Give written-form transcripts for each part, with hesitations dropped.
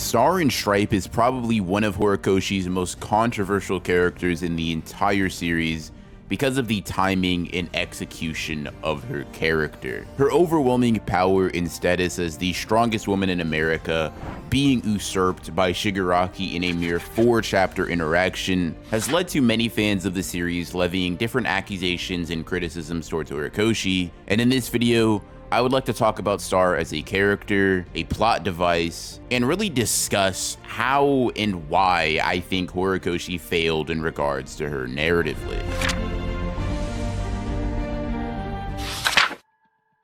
Star in Stripe is probably one of Horikoshi's most controversial characters in the entire series because of the timing and execution of her character. Her overwhelming power and status as the strongest woman in America being usurped by Shigaraki in a mere 4-chapter interaction has led to many fans of the series levying different accusations and criticisms towards Horikoshi, and in this video, I would like to talk about Star as a character, a plot device, and really discuss how and why I think Horikoshi failed in regards to her narratively.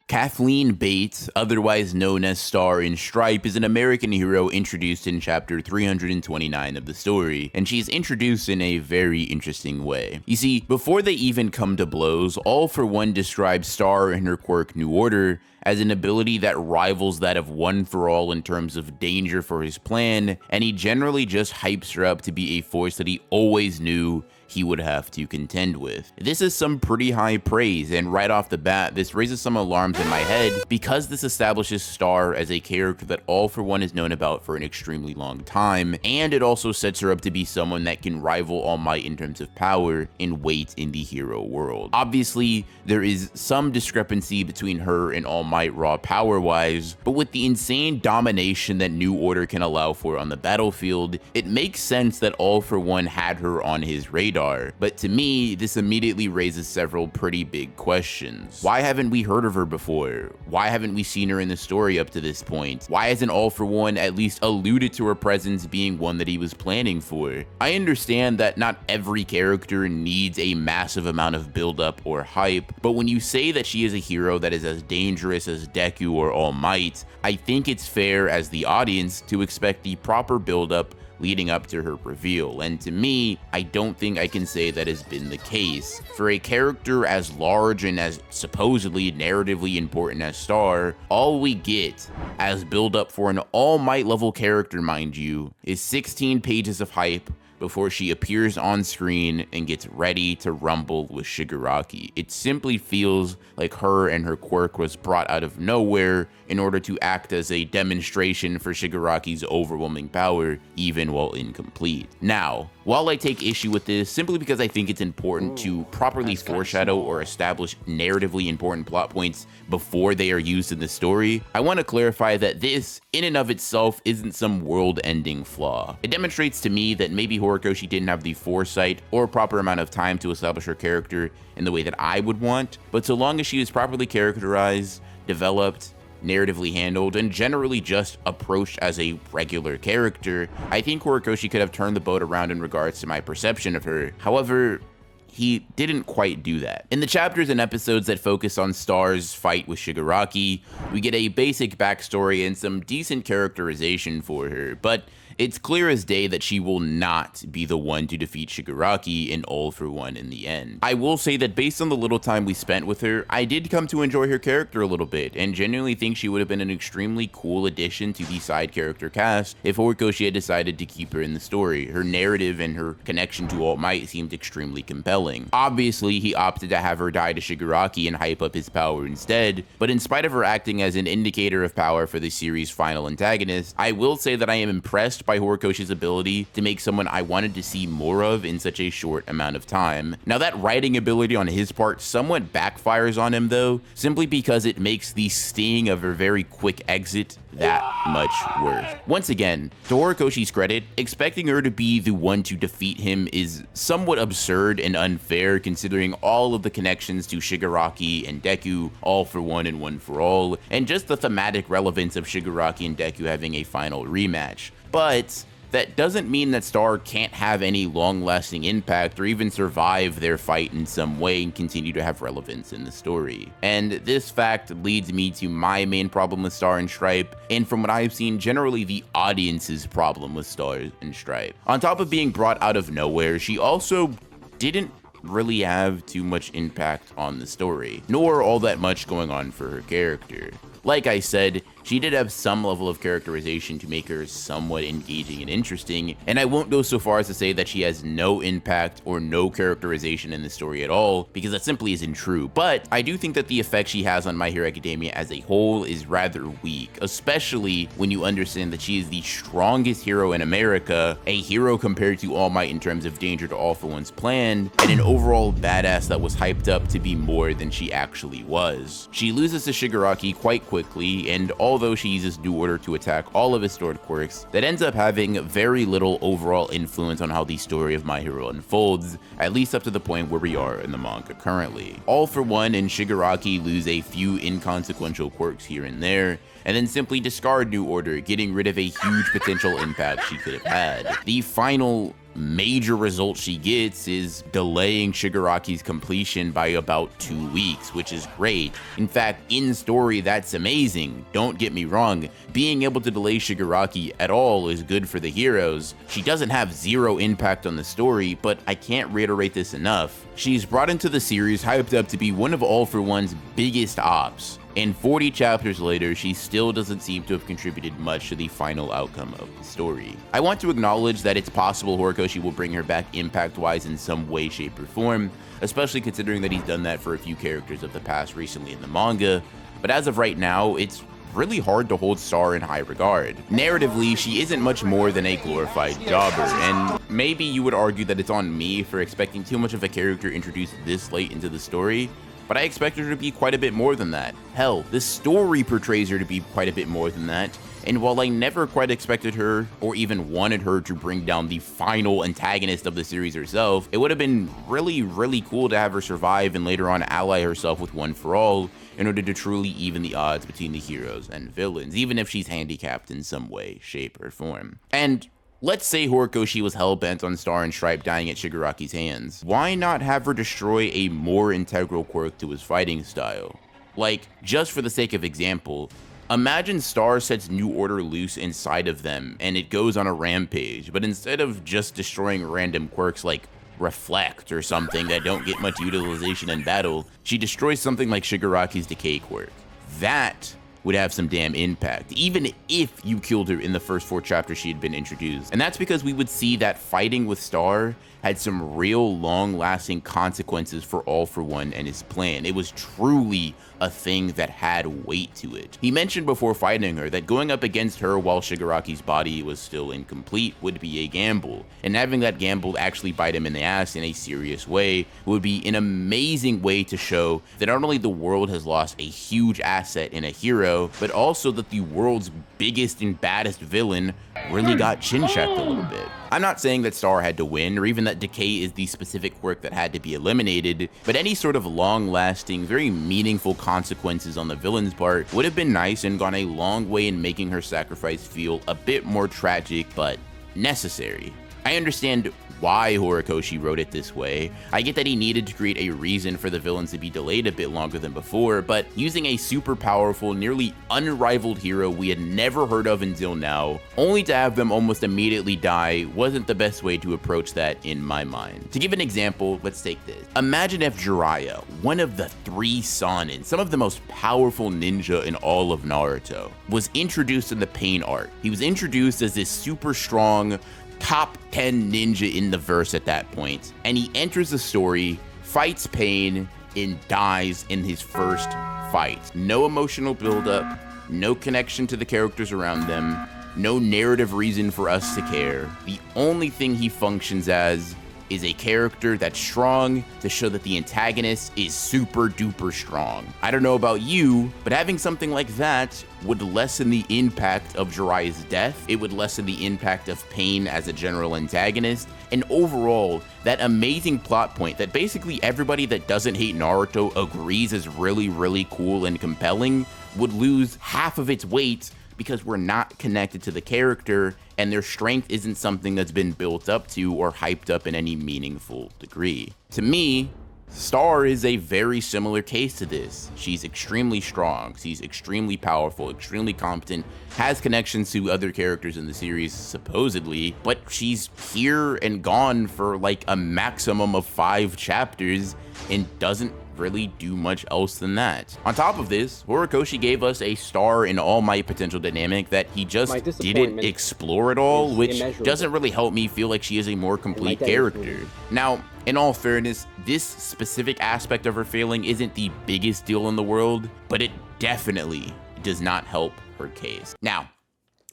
Kathleen Bates, otherwise known as Star in Stripe, is an American hero introduced in chapter 329 of the story, and she's introduced in a very interesting way. You see, before they even come to blows, All For One describes Star and her quirk New Order as an ability that rivals that of One For All in terms of danger for his plan, and he generally just hypes her up to be a force that he always knew he would have to contend with. This is some pretty high praise, and right off the bat, this raises some alarms in my head because this establishes Star as a character that All For One is known about for an extremely long time, and it also sets her up to be someone that can rival All Might in terms of power and weight in the hero world. Obviously, there is some discrepancy between her and All Might raw power-wise, but with the insane domination that New Order can allow for on the battlefield, it makes sense that All For One had her on his radar. But to me, this immediately raises several pretty big questions. Why haven't we heard of her before? Why haven't we seen her in the story up to this point? Why hasn't All For One at least alluded to her presence being one that he was planning for? I understand that not every character needs a massive amount of build-up or hype, but when you say that she is a hero that is as dangerous as Deku or All Might, I think it's fair as the audience to expect the proper build-up leading up to her reveal, and to me, I don't think I can say that has been the case. For a character as large and as supposedly narratively important as Star, all we get as build up for an All Might level character, mind you, is 16 pages of hype before she appears on screen and gets ready to rumble with Shigaraki. It simply feels like her and her quirk was brought out of nowhere in order to act as a demonstration for Shigaraki's overwhelming power, even while incomplete. Now, while I take issue with this simply because I think it's important to properly foreshadow or establish narratively important plot points before they are used in the story, I want to clarify that this, in and of itself, isn't some world-ending flaw. It demonstrates to me that maybe Horikoshi didn't have the foresight or proper amount of time to establish her character in the way that I would want, but so long as she is properly characterized, developed, narratively handled, and generally just approached as a regular character, I think Horikoshi could have turned the boat around in regards to my perception of her. However, he didn't quite do that. In the chapters and episodes that focus on Star's fight with Shigaraki, we get a basic backstory and some decent characterization for her, but it's clear as day that she will not be the one to defeat Shigaraki in All For One in the end. I will say that based on the little time we spent with her, I did come to enjoy her character a little bit, and genuinely think she would have been an extremely cool addition to the side character cast if Horikoshi had decided to keep her in the story. Her narrative and her connection to All Might seemed extremely compelling. Obviously, he opted to have her die to Shigaraki and hype up his power instead, but in spite of her acting as an indicator of power for the series' final antagonist, I will say that I am impressed by Horikoshi's ability to make someone I wanted to see more of in such a short amount of time. Now, that writing ability on his part somewhat backfires on him though, simply because it makes the sting of her very quick exit that much worse. Once again, to Horikoshi's credit, expecting her to be the one to defeat him is somewhat absurd and unfair considering all of the connections to Shigaraki and Deku, All For One and One For All, and just the thematic relevance of Shigaraki and Deku having a final rematch. But that doesn't mean that Star can't have any long-lasting impact or even survive their fight in some way and continue to have relevance in the story. And this fact leads me to my main problem with Star and Stripe, and from what I've seen, generally the audience's problem with Star and Stripe. On top of being brought out of nowhere, she also didn't really have too much impact on the story, nor all that much going on for her character. Like I said, she did have some level of characterization to make her somewhat engaging and interesting, and I won't go so far as to say that she has no impact or no characterization in the story at all, because that simply isn't true. But I do think that the effect she has on My Hero Academia as a whole is rather weak, especially when you understand that she is the strongest hero in America, a hero compared to All Might in terms of danger to All For One's plan, and an overall badass that was hyped up to be more than she actually was. She loses to Shigaraki quite quickly, and although she uses New Order to attack all of his stored quirks, that ends up having very little overall influence on how the story of My Hero unfolds, at least up to the point where we are in the manga currently. All For One and Shigaraki lose a few inconsequential quirks here and there, and then simply discard New Order, getting rid of a huge potential impact she could have had. The final major result she gets is delaying Shigaraki's completion by about 2 weeks, which is great. In fact, in story, that's amazing. Don't get me wrong, being able to delay Shigaraki at all is good for the heroes. She doesn't have zero impact on the story, but I can't reiterate this enough. She's brought into the series hyped up to be one of All For One's biggest ops, and 40 chapters later, she still doesn't seem to have contributed much to the final outcome of the story. I want to acknowledge that it's possible Horikoshi will bring her back impact-wise in some way, shape, or form, especially considering that he's done that for a few characters of the past recently in the manga, but as of right now, it's really hard to hold Star in high regard. Narratively, she isn't much more than a glorified jobber, and maybe you would argue that it's on me for expecting too much of a character introduced this late into the story, but I expect her to be quite a bit more than that. Hell, the story portrays her to be quite a bit more than that, and while I never quite expected her, or even wanted her to bring down the final antagonist of the series herself, it would have been really cool to have her survive and later on ally herself with One For All in order to truly even the odds between the heroes and villains, even if she's handicapped in some way, shape, or form. And let's say Horikoshi was hell-bent on Star and Stripe dying at Shigaraki's hands. Why not have her destroy a more integral quirk to his fighting style? Like, just for the sake of example, imagine Star sets New Order loose inside of them and it goes on a rampage, but instead of just destroying random quirks like Reflect or something that don't get much utilization in battle, she destroys something like Shigaraki's Decay quirk. That would have some damn impact, even if you killed her in the first 4 chapters she had been introduced. And that's because we would see that fighting with Star had some real long-lasting consequences for All For One and his plan. It was truly a thing that had weight to it. He mentioned before fighting her that going up against her while Shigaraki's body was still incomplete would be a gamble, and having that gamble actually bite him in the ass in a serious way would be an amazing way to show that not only the world has lost a huge asset in a hero, but also that the world's biggest and baddest villain really got chin-checked a little bit. I'm not saying that Star had to win, or even that Decay is the specific quirk that had to be eliminated, but any sort of long-lasting, very meaningful consequences on the villain's part would have been nice and gone a long way in making her sacrifice feel a bit more tragic, but necessary. I understand why Horikoshi wrote it this way. I get that he needed to create a reason for the villains to be delayed a bit longer than before, but using a super powerful, nearly unrivaled hero we had never heard of until now, only to have them almost immediately die, wasn't the best way to approach that in my mind. To give an example, let's take this. Imagine if Jiraiya, one of the 3 Sannin, some of the most powerful ninja in all of Naruto, was introduced in the Pain arc. He was introduced as this super strong, top 10 ninja in the verse at that point, and he enters the story, fights Pain, and dies in his first fight. No emotional buildup, no connection to the characters around them, no narrative reason for us to care. The only thing he functions as is a character that's strong to show that the antagonist is super duper strong. I don't know about you, but having something like that would lessen the impact of Jiraiya's death, it would lessen the impact of Pain as a general antagonist, and overall, that amazing plot point that basically everybody that doesn't hate Naruto agrees is really cool and compelling would lose half of its weight because we're not connected to the character and their strength isn't something that's been built up to or hyped up in any meaningful degree. To me, Star is a very similar case to this. She's extremely strong, she's extremely powerful, extremely competent, has connections to other characters in the series, supposedly, but she's here and gone for like a maximum of 5 chapters and doesn't really do much else than that. On top of this, Horikoshi gave us a star in All Might potential dynamic that he just didn't explore at all, which doesn't really help me feel like she is a more complete character. Now, in all fairness, this specific aspect of her failing isn't the biggest deal in the world, but it definitely does not help her case. Now,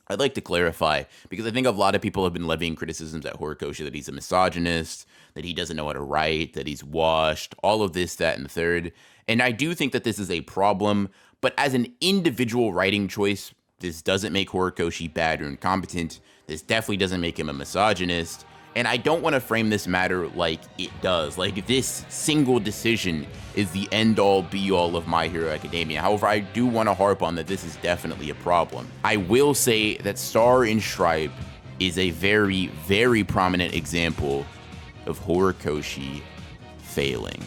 I'd like to clarify, because I think a lot of people have been levying criticisms at Horikoshi that he's a misogynist, that he doesn't know how to write, that he's washed, all of this, that, and the third. And I do think that this is a problem, but as an individual writing choice, this doesn't make Horikoshi bad or incompetent. This definitely doesn't make him a misogynist. And I don't want to frame this matter like it does. Like, this single decision is the end-all, be-all of My Hero Academia. However, I do want to harp on that this is definitely a problem. I will say that Star in Stripe is a very, very prominent example of Horikoshi failing.